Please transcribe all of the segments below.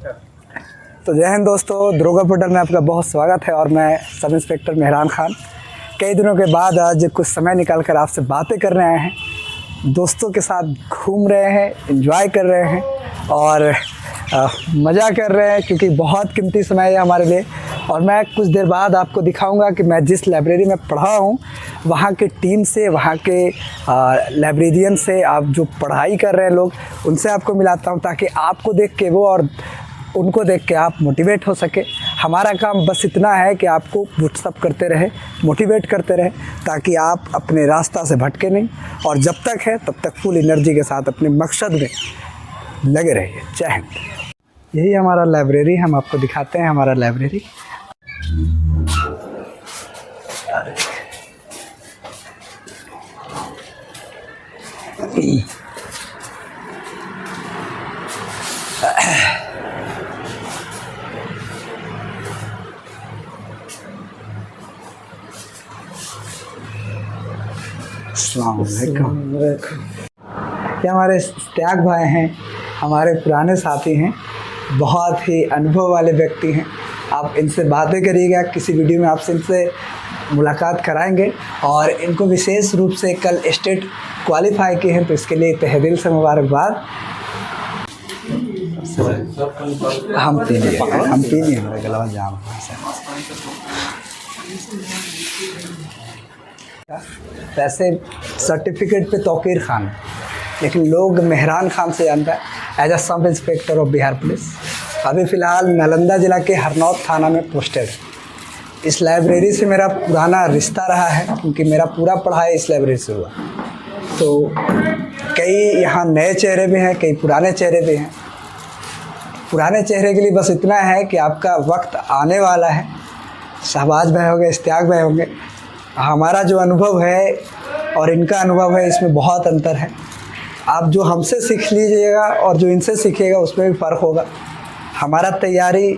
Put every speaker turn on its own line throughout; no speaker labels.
तो जय हिंद दोस्तों, दरोगा पोर्टल में आपका बहुत स्वागत है और मैं सब इंस्पेक्टर मेहरान खान कई दिनों के बाद आज कुछ समय निकाल कर आपसे बातें करने आए हैं। दोस्तों के साथ घूम रहे हैं, एंजॉय कर रहे हैं और मज़ा कर रहे हैं क्योंकि बहुत कीमती समय है हमारे लिए। और मैं कुछ देर बाद आपको दिखाऊंगा कि मैं जिस लाइब्रेरी में पढ़ा हूँ वहाँ के टीम से, वहाँ के लाइब्रेरियन से, आप जो पढ़ाई कर रहे हैं लोग, उनसे आपको मिलाता हूँ ताकि आपको देख के वो और उनको देख के आप मोटिवेट हो सके। हमारा काम बस इतना है कि आपको व्हाट्सअप करते रहे, मोटिवेट करते रहे ताकि आप अपने रास्ता से भटके नहीं और जब तक है तब तक फुल एनर्जी के साथ अपने मकसद में लगे रहिए। जय हिंद। यही हमारा लाइब्रेरी, हम आपको दिखाते हैं हमारा लाइब्रेरी। अस्सलाम वालेकुम। ये हमारे इश्तियाक भाई हैं, हमारे पुराने साथी हैं, बहुत ही अनुभव वाले व्यक्ति हैं। आप इनसे बातें करिएगा, किसी वीडियो में आपसे इनसे मुलाकात कराएंगे। और इनको विशेष रूप से कल स्टेट क्वालिफाई किए हैं तो इसके लिए तहे दिल से मुबारकबाद। हम पी लिए, हमारे गला जाम। वैसे सर्टिफिकेट पे तौकीर खान, लेकिन लोग मेहरान खान से जानता है as a sub inspector of Bihar police. अभी फ़िलहाल नालंदा ज़िला के हरनौत थाना में पोस्टेड है। इस लाइब्रेरी से मेरा पुराना रिश्ता रहा है क्योंकि मेरा पूरा पढ़ाई इस लाइब्रेरी से हुआ। तो कई यहाँ नए चेहरे भी हैं, कई पुराने चेहरे भी हैं। पुराने चेहरे के लिए बस इतना है कि आपका वक्त आने वाला है। शहबाज भाई होंगे, इश्तियाक भाई होंगे। हमारा जो अनुभव है और इनका अनुभव है, इसमें बहुत अंतर है। आप जो हमसे सीख लीजिएगा और जो इनसे सीखिएगा उसमें भी फ़र्क होगा। हमारा तैयारी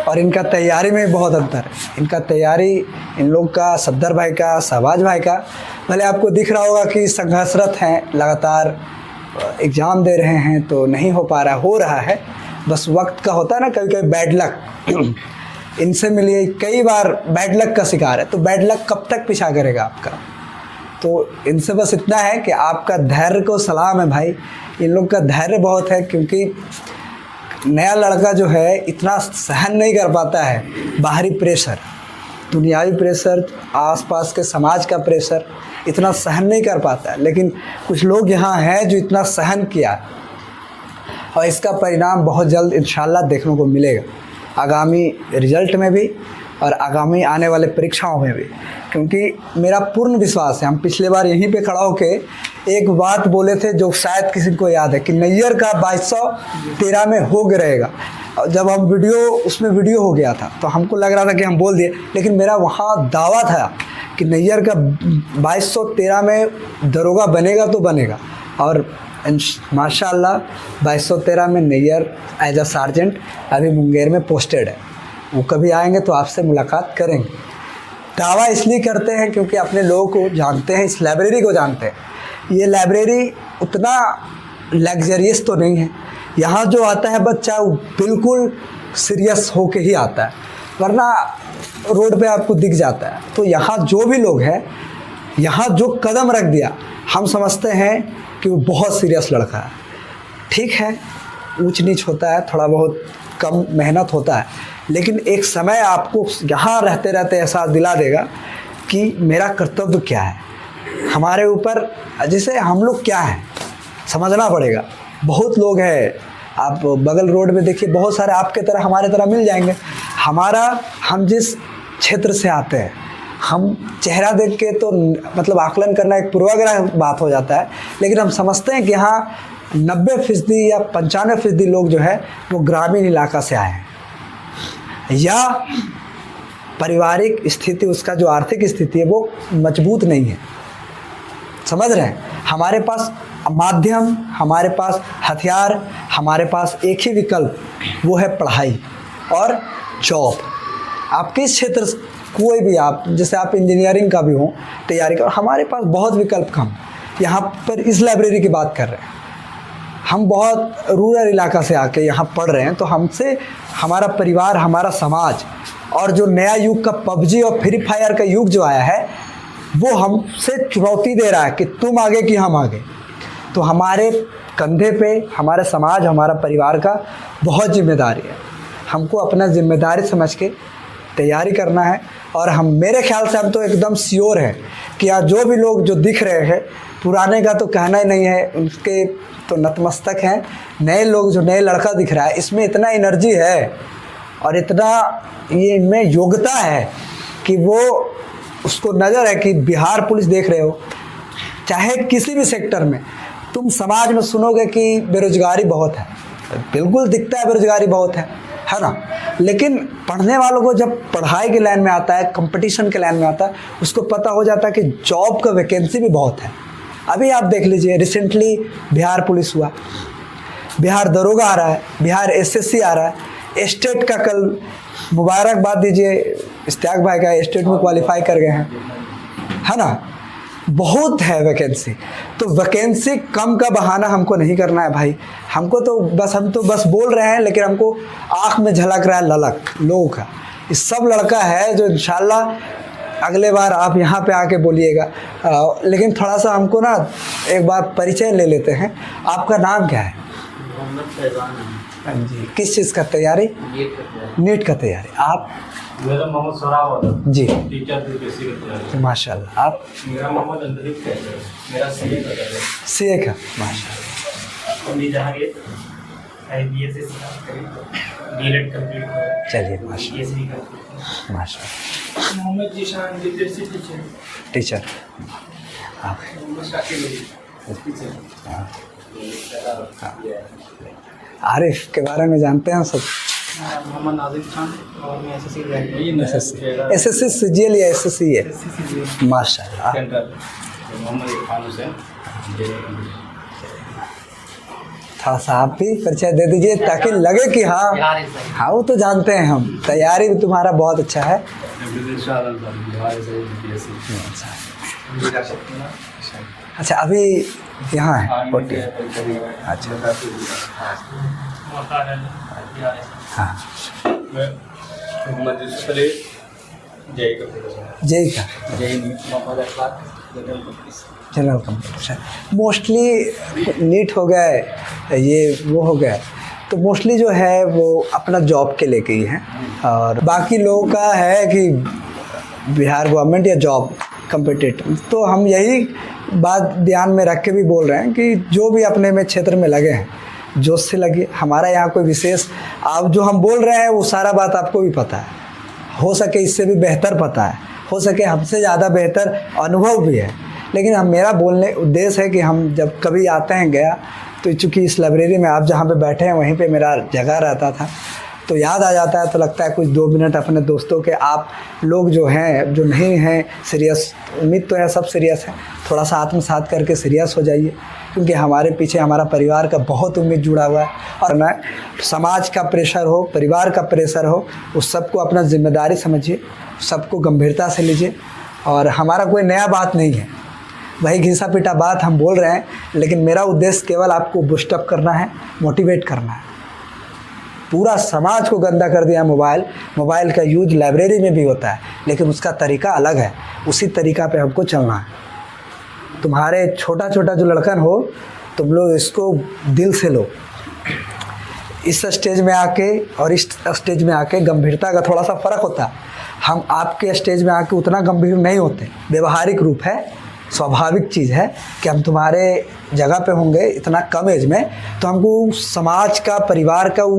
और इनका तैयारी में बहुत अंतर है। इनका तैयारी, इन लोग का, सद्दर भाई का, शहबाज भाई का, भले आपको दिख रहा होगा कि संघर्षरत हैं, लगातार एग्ज़ाम दे रहे हैं तो नहीं हो पा रहा, हो रहा है। बस वक्त का होता है ना, कभी कभी बैड लक। इनसे मिलिए, कई बार बैड लक का शिकार है तो बैड लक कब तक पीछा करेगा आपका। तो इनसे बस इतना है कि आपका धैर्य को सलाम है भाई। इन लोग का धैर्य बहुत है क्योंकि नया लड़का जो है इतना सहन नहीं कर पाता है बाहरी प्रेशर, दुनियावी प्रेशर, आसपास के समाज का प्रेशर इतना सहन नहीं कर पाता है। लेकिन कुछ लोग यहाँ हैं जो इतना सहन किया और इसका परिणाम बहुत जल्द इंशाल्लाह देखने को मिलेगा, आगामी रिजल्ट में भी और आगामी आने वाले परीक्षाओं में भी। क्योंकि मेरा पूर्ण विश्वास है, हम पिछले बार यहीं पे खड़ा होके एक बात बोले थे जो शायद किसी को याद है कि नैयर का 2213 में हो गया रहेगा। और जब हम उसमें वीडियो हो गया था तो हमको लग रहा था कि हम बोल दिए, लेकिन मेरा वहाँ दावा था कि नैयर का 2213 में दरोगा बनेगा तो बनेगा। और माशाल्लाह 2213 में नैयर एज अ सार्जेंट अभी मुंगेर में पोस्टेड है। वो कभी आएंगे तो आपसे मुलाकात करेंगे। दावा इसलिए करते हैं क्योंकि अपने लोगों को जानते हैं, इस लाइब्रेरी को जानते हैं। ये लाइब्रेरी उतना लग्जरियस तो नहीं है। यहाँ जो आता है बच्चा वो बिल्कुल सीरियस होके ही आता है, वरना रोड पे आपको दिख जाता है। तो यहाँ जो भी लोग हैं, यहाँ जो कदम रख दिया, हम समझते हैं कि वो बहुत सीरियस लड़का है। ठीक है, ऊंच नीच होता है, थोड़ा बहुत कम मेहनत होता है, लेकिन एक समय आपको यहाँ रहते रहते एहसास दिला देगा कि मेरा कर्तव्य क्या है, हमारे ऊपर जैसे हम लोग क्या हैं समझना पड़ेगा। बहुत लोग हैं, आप बगल रोड में देखिए, बहुत सारे आपके तरह हमारे तरह मिल जाएंगे। हम जिस क्षेत्र से आते हैं, हम चेहरा देख के तो मतलब आकलन करना एक पूर्वाग्रह बात हो जाता है, लेकिन हम समझते हैं कि यहाँ 90% या 95% लोग जो है वो ग्रामीण इलाका से आए हैं या पारिवारिक स्थिति, उसका जो आर्थिक स्थिति है वो मजबूत नहीं है। समझ रहे हैं? हमारे पास माध्यम, हमारे पास हथियार, हमारे पास एक ही विकल्प, वो है पढ़ाई और जॉब। आप किस क्षेत्र, कोई भी, आप जैसे आप इंजीनियरिंग का भी हो तैयारी का, हमारे पास बहुत विकल्प कम। यहाँ पर इस लाइब्रेरी की बात कर रहे हैं, हम बहुत रूरल इलाका से आके यहाँ पढ़ रहे हैं, तो हमसे हमारा परिवार, हमारा समाज और जो नया युग का पबजी और फ्री फायर का युग जो आया है वो हमसे चुनौती दे रहा है कि तुम आगे कि हम आगे। तो हमारे कंधे पे हमारे समाज, हमारा परिवार का बहुत जिम्मेदारी है। हमको अपना जिम्मेदारी समझ के तैयारी करना है। और हम, मेरे ख्याल से हम तो एकदम श्योर हैं कि आज जो भी लोग जो दिख रहे हैं, पुराने का तो कहना ही नहीं है, उनके तो नतमस्तक हैं। नए लोग, जो नए लड़का दिख रहा है, इसमें इतना एनर्जी है और इतना ये इनमें योग्यता है कि वो, उसको नज़र है कि बिहार पुलिस देख रहे हो, चाहे किसी भी सेक्टर में तुम समाज में सुनोगे कि बेरोजगारी बहुत है, बिल्कुल दिखता है बेरोजगारी बहुत है ना। लेकिन पढ़ने वालों को जब पढ़ाई के लाइन में आता है, कंपटीशन के लाइन में आता है, उसको पता हो जाता है कि जॉब का वैकेंसी भी बहुत है। अभी आप देख लीजिए, रिसेंटली बिहार पुलिस हुआ, बिहार दरोगा आ रहा है, बिहार एसएससी आ रहा है, स्टेट का कल मुबारकबाद दीजिए इश्तियाक भाई का, स्टेट में क्वालिफाई कर गए हैं, है ना। बहुत है वैकेंसी, तो वैकेंसी कम का बहाना हमको नहीं करना है भाई। हमको तो बस, हम तो बस बोल रहे हैं, लेकिन हमको आँख में झलक रहा है ललक लोगों का। ये सब लड़का है जो इंशाल्लाह अगले बार आप यहाँ पे आके बोलिएगा। लेकिन थोड़ा सा हमको ना एक बार परिचय ले लेते हैं। आपका नाम क्या है? हाँ जी। किस चीज़ का तैयारी? नीट का तैयारी। आप?
मेरा मोहम्मद सराव
जी,
टीचर बीपीएससी का तैयारी।
माशाल्लाह। आप?
मेरा मोहम्मद अंतरिक का है, मेरा सीए का है।
सीए का, माशाल्लाह।
अभी जहांगीर आईबीएस से डीएलएड कंप्लीट।
चलिए, माशाल्लाह माशाल्लाह।
Mohammad Zeeshan BPSC teacher.
Teacher. आप?
मोहम्मद शाकिब टीचर।
आरिफ के बारे में जानते हैं सब?
मोहम्मद नाजिर खान और मैं
एसएससी सीजीएल या एसएससी है, माशाल्लाह।
मोहम्मद इरफान हुसैन।
थोड़ा सा आप भी परिचय दे दीजिए ताकि लगे कि हाँ वो तो जानते हैं हम। तैयारी भी तुम्हारा बहुत अच्छा है। अच्छा, अभी यहाँ है पोटी? अच्छा, हाँ। जय का जनरल कंपटीशन मोस्टली नीट हो गए, ये वो हो गए, तो मोस्टली जो है वो अपना जॉब के लेके ही है। और बाकी लोगों का है कि बिहार गवर्नमेंट या जॉब कम्पिटिटिव। तो हम यही बात ध्यान में रख के भी बोल रहे हैं कि जो भी अपने में क्षेत्र में लगे हैं, जोश से लगे। हमारा यहाँ कोई विशेष, आप जो हम बोल रहे हैं वो सारा बात आपको भी पता है, हो सके इससे भी बेहतर पता है, हो सके हमसे ज़्यादा बेहतर अनुभव भी है। लेकिन हम, मेरा बोलने उद्देश्य है कि हम जब कभी आते हैं गया, तो चूँकि इस लाइब्रेरी में आप जहाँ पे बैठे हैं वहीं पे मेरा जगह रहता था, तो याद आ जाता है, तो लगता है कुछ 2 मिनट अपने दोस्तों के। आप लोग जो हैं, जो नहीं हैं सीरियस, उम्मीद तो है सब सीरियस हैं, थोड़ा सा आत्मसात करके सीरियस हो जाइए, क्योंकि हमारे पीछे हमारा परिवार का बहुत उम्मीद जुड़ा हुआ है। और मैं, समाज का प्रेशर हो, परिवार का प्रेशर हो, उस सबको अपना जिम्मेदारी समझिए, सबको गंभीरता से लीजिए। और हमारा कोई नया बात नहीं है, वही घिसा पिटा बात हम बोल रहे हैं, लेकिन मेरा उद्देश्य केवल आपको बूस्टअप करना है, मोटिवेट करना है। पूरा समाज को गंदा कर दिया मोबाइल का यूज लाइब्रेरी में भी होता है, लेकिन उसका तरीका अलग है, उसी तरीका पे हमको चलना है। तुम्हारे छोटा छोटा जो लड़कन हो, तुम लोग इसको दिल से लो। इस स्टेज में आके और इस स्टेज में आके गंभीरता का थोड़ा सा फ़र्क होता है। हम आपके स्टेज में आके उतना गंभीर नहीं होते, व्यवहारिक रूप है, स्वाभाविक चीज़ है कि हम तुम्हारे जगह पे होंगे इतना कम एज में, तो हमको समाज का, परिवार का वो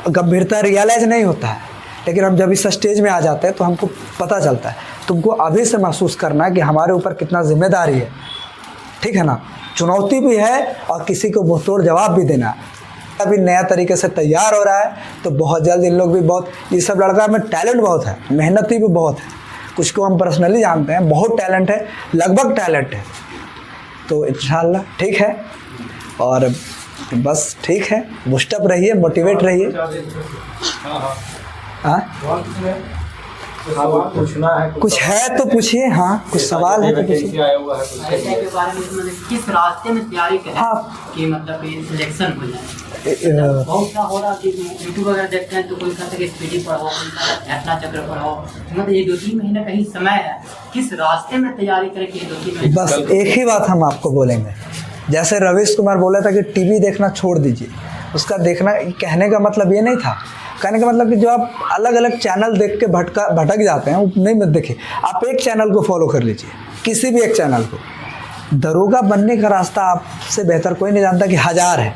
गंभीरता रियलाइज नहीं होता है। लेकिन हम जब इस स्टेज में आ जाते हैं तो हमको पता चलता है। तुमको अभी से महसूस करना है कि हमारे ऊपर कितना जिम्मेदारी है, ठीक है ना। चुनौती भी है और किसी को मुँहतोड़ जवाब भी देना। अभी नया तरीके से तैयार हो रहा है, तो बहुत जल्द इन लोग भी बहुत, ये सब लड़का में टैलेंट बहुत है, मेहनती भी बहुत है। कुछ को हम पर्सनली जानते हैं, बहुत टैलेंट है, लगभग टैलेंट है। तो इंशाल्लाह ठीक है, और बस ठीक है, बूस्टअप रहिए, मोटिवेट रहिए। हाँ,
हाँ वो पूछना है
कुछ है तो पूछिए। हाँ कुछ सवाल है तो पूछिए।
वैकेंसी आया हुआ है कुछ
ऐसे के बारे में मतलब किस रास्ते में तैयारी करें
हाँ।
कि मतलब ये सिलेक्शन हो जाए।
अ,
बहुत सा हो रहा कि यूट्यूब वगैरह देखते हैं तो कोई कहता है कि स्पीडी पढ़ो, कोई कहता है घटना चक्र पढ़ो। मतलब ये 2-3 महीने का ही समय है, किस रास्ते में तैयारी करें कि 2-3 महीने।
बस एक ही बात हम आपको बोलेंगे, जैसे रवीश कुमार बोला था कि टीवी देखना छोड़ दीजिए, उसका देखना कहने का मतलब ये नहीं था। कहने का मतलब कि जो आप अलग अलग चैनल देख के भटक जाते हैं वो नहीं मत देखिए। आप एक चैनल को फॉलो कर लीजिए, किसी भी एक चैनल को। दरोगा बनने का रास्ता आपसे बेहतर कोई नहीं जानता कि हज़ार है,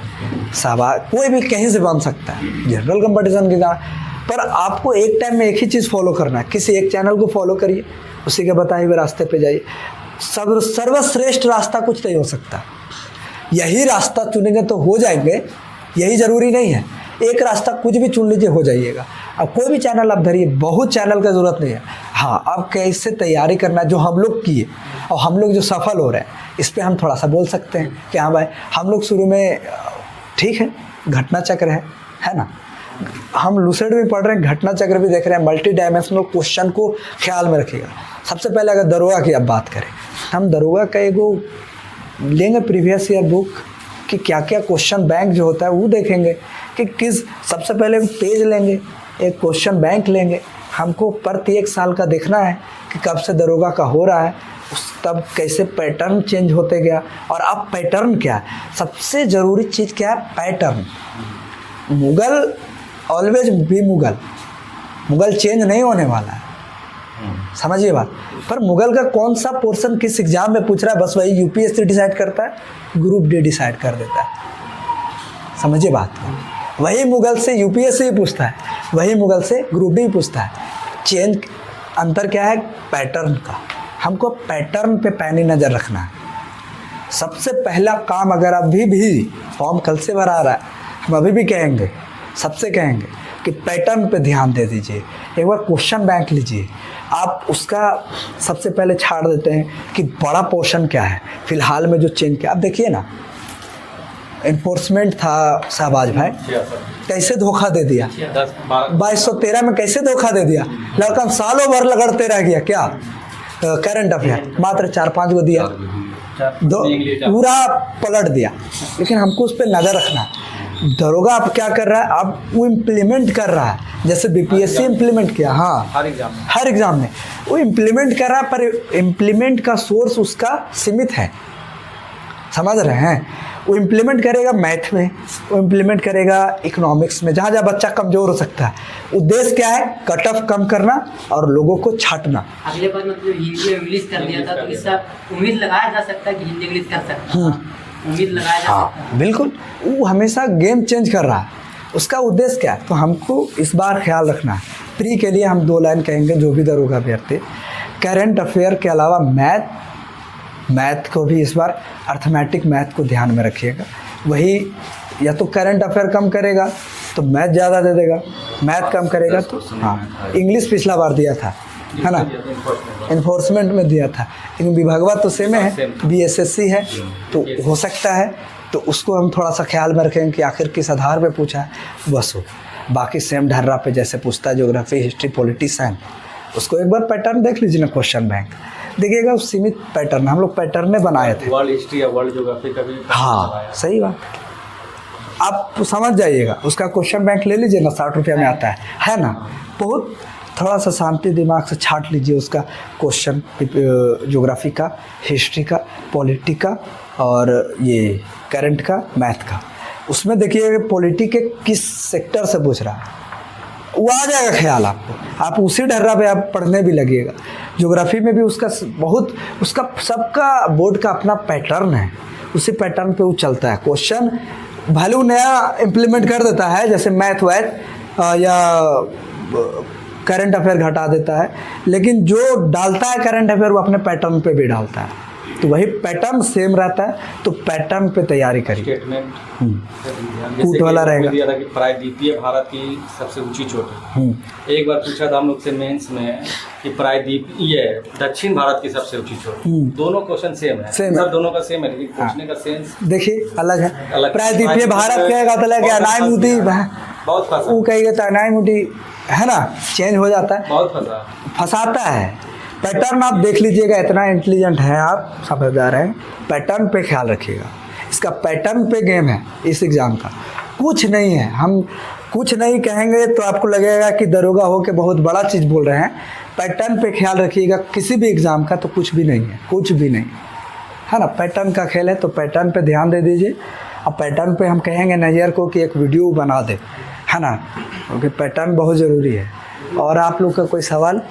कोई भी कहीं से बन सकता है, जनरल कंपटीशन की तरह। पर आपको एक टाइम में एक ही चीज़ फॉलो करना है, किसी एक चैनल को फॉलो करिए, उसी के बताए हुए रास्ते पे जाइए। सर्वश्रेष्ठ रास्ता कुछ नहीं हो सकता, यही रास्ता चुनेंगे तो हो जाएंगे, यही ज़रूरी नहीं है। एक रास्ता कुछ भी चुन लीजिए, हो जाइएगा। अब कोई भी चैनल आप धरिए, बहुत चैनल का ज़रूरत नहीं है। हाँ, अब कैसे तैयारी करना है जो हम लोग किए और हम लोग जो सफल हो रहे हैं, इस पे हम थोड़ा सा बोल सकते हैं कि हाँ भाई, हम लोग शुरू में ठीक है घटना चक्र है ना, हम लूसेड भी पढ़ रहे हैं, घटना चक्र भी देख रहे हैं, मल्टी डायमेंशनल क्वेश्चन को ख्याल में रखिएगा। सबसे पहले अगर दरोगा की आप बात करें, हम दरोगा का एगो लेंगे प्रीवियस ईयर बुक कि क्या क्या क्वेश्चन बैंक जो होता है वो देखेंगे कि किस, सबसे पहले पेज लेंगे, एक क्वेश्चन बैंक लेंगे। हमको प्रति 1 साल का देखना है कि कब से दरोगा का हो रहा है, तब कैसे पैटर्न चेंज होते गया। और अब पैटर्न क्या है, सबसे ज़रूरी चीज़ क्या है, पैटर्न। मुगल ऑलवेज भी मुगल चेंज नहीं होने वाला है, समझिए बात। पर मुगल का कौन सा पोर्शन किस एग्जाम में पूछ रहा है, बस वही यूपीएससी डिसाइड करता है, ग्रुप डी डिसाइड कर देता है, समझिए बात। वही मुगल से यूपीएससी पूछता है, वही मुगल से ग्रुप डी पूछता है। चेंज अंतर क्या है, पैटर्न का। हमको पैटर्न पे पैनी नज़र रखना है। सबसे पहला काम, अगर अभी भी फॉर्म कल से भरा रहा है, हम अभी भी कहेंगे, सबसे कहेंगे कि पैटर्न पे ध्यान दे दीजिए। एक बार क्वेश्चन बैंक लीजिए, आप उसका सबसे पहले छाड़ देते हैं कि बड़ा पोर्शन क्या है, फिलहाल में जो चेंज किया। अब देखिए ना, इन्फोर्समेंट था शहबाज भाई, कैसे धोखा दे दिया, 2213 में कैसे धोखा दे दिया। लड़का सालों भर लगड़ते रह गया, क्या करंट अफेयर मात्र 4-5 को दिया, पूरा पलट दिया। लेकिन हमको उस पर नज़र रखना है। दरोगा अब क्या कर रहा है, अब वो इम्प्लीमेंट कर रहा है, जैसे बीपीएससी इम्प्लीमेंट किया। हाँ, हर एग्जाम में वो इम्प्लीमेंट कर रहा है, पर इम्प्लीमेंट का सोर्स उसका सीमित है, समझ रहे हैं। वो इम्प्लीमेंट करेगा मैथ में, वो इम्प्लीमेंट करेगा इकोनॉमिक्स में, जहाँ जहाँ बच्चा कमज़ोर हो सकता है। उद्देश्य क्या है, कट ऑफ कम करना और लोगों को छांटना।
अगले बार मतलब हिंदी और इंग्लिश कर दिया था, तो इससे उम्मीद लगाया जा सकता है कि हिंदी इंग्लिश कर सकता है, उम्मीद लगाया जा सकता है।
बिल्कुल, वो हमेशा गेम चेंज कर रहा है। उसका उद्देश्य क्या है, तो हमको इस बार ख्याल रखना है। प्री के लिए हम 2 लाइन कहेंगे, जो भी दरोगा अभ्यर्थी, करंट अफेयर के अलावा मैथ को भी इस बार अर्थमेटिक मैथ को ध्यान में रखिएगा। वही या तो करंट अफेयर कम करेगा तो मैथ ज़्यादा दे देगा, मैथ कम करेगा तो हाँ, इंग्लिश पिछला बार दिया था, है ना, इन्फोर्समेंट में दिया था, लेकिन विभागवा तो सेम है, बीएसएससी है, तो हो सकता है। तो उसको हम थोड़ा सा ख्याल में रखेंगे कि आखिर किस आधार पे पूछा है, बस हो। बाकी सेम ढर्रा पे जैसे पूछता है, ज्योग्राफी, हिस्ट्री, पॉलिटिक्स, साइंस, उसको एक बार पैटर्न देख लीजिए ना, क्वेश्चन बैंक देखिएगा, उस सीमित पैटर्न, हम लोग पैटर्न बनाए थे।
वर्ल्ड हिस्ट्री या वर्ल्ड ज्योग्राफी का भी,
हाँ सही बात, आप समझ जाइएगा। उसका क्वेश्चन बैंक ले लीजिए ना, 60 रुपया में आता है ना। बहुत थोड़ा सा शांति दिमाग से छाट लीजिए उसका क्वेश्चन, ज्योग्राफी का, हिस्ट्री का, पॉलिटी का और ये करंट का, मैथ का। उसमें देखिए पॉलिटी के किस सेक्टर से पूछ रहा है, वो आ जाएगा ख्याल आपको, आप उसी ढर्रा पे आप पढ़ने भी लगिएगा। ज्योग्राफी में भी उसका बहुत, उसका सबका बोर्ड का अपना पैटर्न है, उसी पैटर्न पे वो चलता है। क्वेश्चन भले नया इम्प्लीमेंट कर देता है, जैसे मैथ या करंट अफेयर घटा देता है, लेकिन जो डालता है करंट अफेयर वो अपने पैटर्न पे भी डालता है, तो वही पैटर्न सेम रहता है। तो पैटर्न पे तैयारी करिए।
स्टेटमेंट
कूट वाला रहेगा।
दिया था कि प्रायद्वीपीय भारत की सबसे ऊंची चोटी। एक बार पूछा था हम लोग से मेंस में कि प्रायद्वीपीय दक्षिण भारत की सबसे ऊंची चोटी। दोनों क्वेश्चन सेम है, सर दोनों का सेम है, लेकिन पूछने का सेंस
देखिए अलग है। प्रायद्वीपीय भारत कहेगा तो लगे अनाई मुदी,
बहुत
वो कहेगा तो अनाई मुदी है ना, चेंज हो जाता है,
बहुत फंसा।
फंसाता है। पैटर्न आप देख लीजिएगा, इतना इंटेलिजेंट हैं आप, समझदार हैं, पैटर्न पे ख्याल रखिएगा। इसका पैटर्न पे गेम है इस एग्ज़ाम का, कुछ नहीं है। हम कुछ नहीं कहेंगे तो आपको लगेगा कि दरोगा हो के बहुत बड़ा चीज़ बोल रहे हैं। पैटर्न पे ख्याल रखिएगा किसी भी एग्ज़ाम का, तो कुछ भी नहीं है, कुछ भी नहीं है ना। पैटर्न का खेल है, तो पैटर्न पे ध्यान दे दीजिए। अब पैटर्न पे हम कहेंगे नैयर को कि एक वीडियो बना दे, है ना, क्योंकि पैटर्न बहुत ज़रूरी है। और आप लोग का कोई सवाल?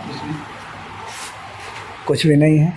कुछ भी नहीं है।